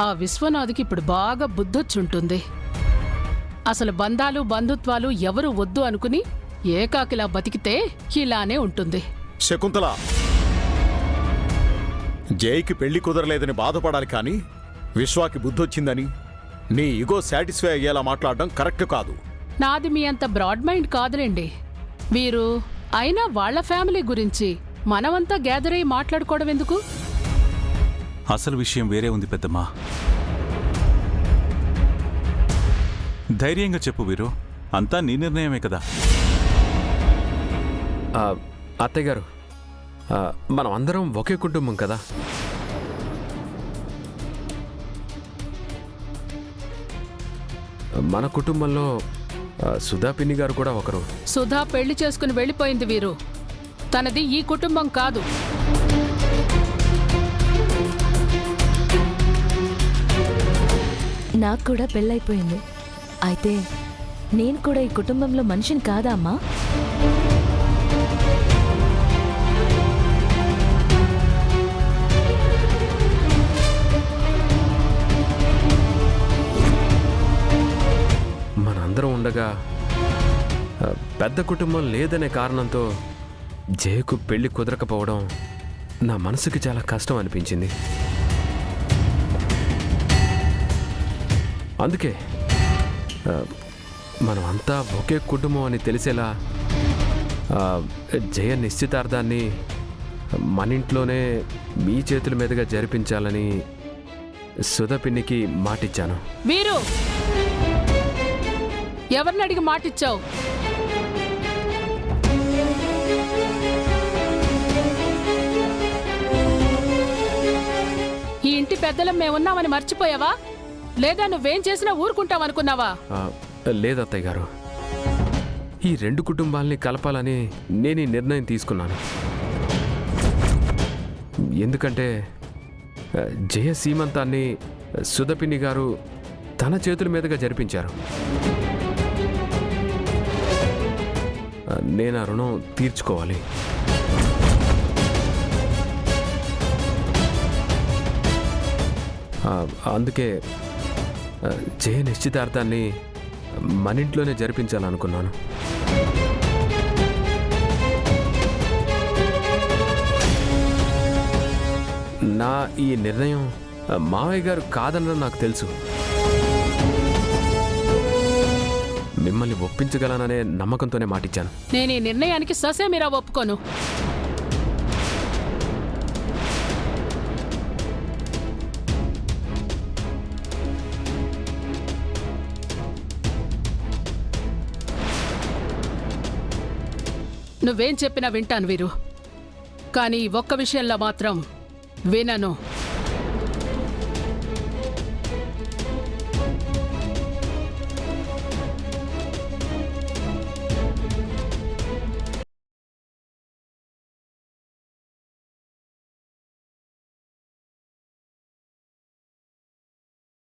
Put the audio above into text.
ఆ విశ్వనాథ్కి ఇప్పుడు బాగా బుద్ధొచ్చుంటుంది. అసలు బంధాలు బంధుత్వాలు ఎవరు వద్దు అనుకుని ఏకాకిలా బతికితే ఇలానే ఉంటుంది. శకుంతల, జైకి పెళ్లి కుదరలేదని బాధపడాలి కానీ విశ్వాకి బుద్ధొచ్చిందని నీ ఇగో సాటిస్ఫై అయ్యేలా మాట్లాడడం కరెక్ట్ కాదు. నాది మీ అంత బ్రాడ్ మైండ్ కాదులేండి. వీరు అయినా వాళ్ల ఫ్యామిలీ గురించి మనమంతా గ్యాదర్ అయ్యి మాట్లాడుకోవడం ఎందుకు? అసలు విషయం వేరే ఉంది పెద్దమ్మా. ధైర్యంగా చెప్పు వీరు, అంతా నీ నిర్ణయమే కదా. అత్తయ్య గారు, మనం అందరం ఒకే కుటుంబం కదా. మన కుటుంబంలో సుధా పిన్ని గారు కూడా ఒకరు. సుధా పెళ్లి చేసుకుని వెళ్ళిపోయింది వీరు. తనది ఈ కుటుంబం కాదు. నాకు కూడా పెళ్ళైపోయింది. అయితే నేను కూడా ఈ కుటుంబంలో మనిషిని కాదా అమ్మా? మనందరం ఉండగా పెద్ద కుటుంబం లేదనే కారణంతో జయకు పెళ్లి కుదరకపోవడం నా మనసుకి చాలా కష్టం అనిపించింది. అందుకే మనం అంతా ఒకే కుటుంబం అని తెలిసేలా జయ నిశ్చితార్థాన్ని మన ఇంట్లోనే మీ చేతుల మీదుగా జరిపించాలని సుధపిన్నికి మాటిచ్చాను. వీరు ఎవరిని అడిగి మాటిచ్చావు? ఈ ఇంటి పెద్దలం మేమున్నామని మర్చిపోయావా? లేదా నువ్వేం చేసినా ఊరుకుంటావనుకున్నావా? లేదత్తయ్య గారు, ఈ రెండు కుటుంబాల్ని కలపాలని నేను ఈ నిర్ణయం తీసుకున్నాను. ఎందుకంటే జయ సీమంతాన్ని సుధపిన్ని గారు తన చేతుల మీదుగా జరిపించారు. నేను ఆ రుణం తీర్చుకోవాలి. అందుకే జయ నిశ్చితార్థాన్ని మన ఇంట్లోనే జరిపించాలనుకున్నాను. నా ఈ నిర్ణయం మావయ్య గారు కాదనడం నాకు తెలుసు. మిమ్మల్ని ఒప్పించగలననే నమ్మకంతోనే మాటిచ్చాను. నేను ఈ నిర్ణయానికి ససేమిరా ఒప్పుకోను. నువ్వేం చెప్పినా వింటాను వీరు, కానీ ఒక్క విషయంలో మాత్రం వినను.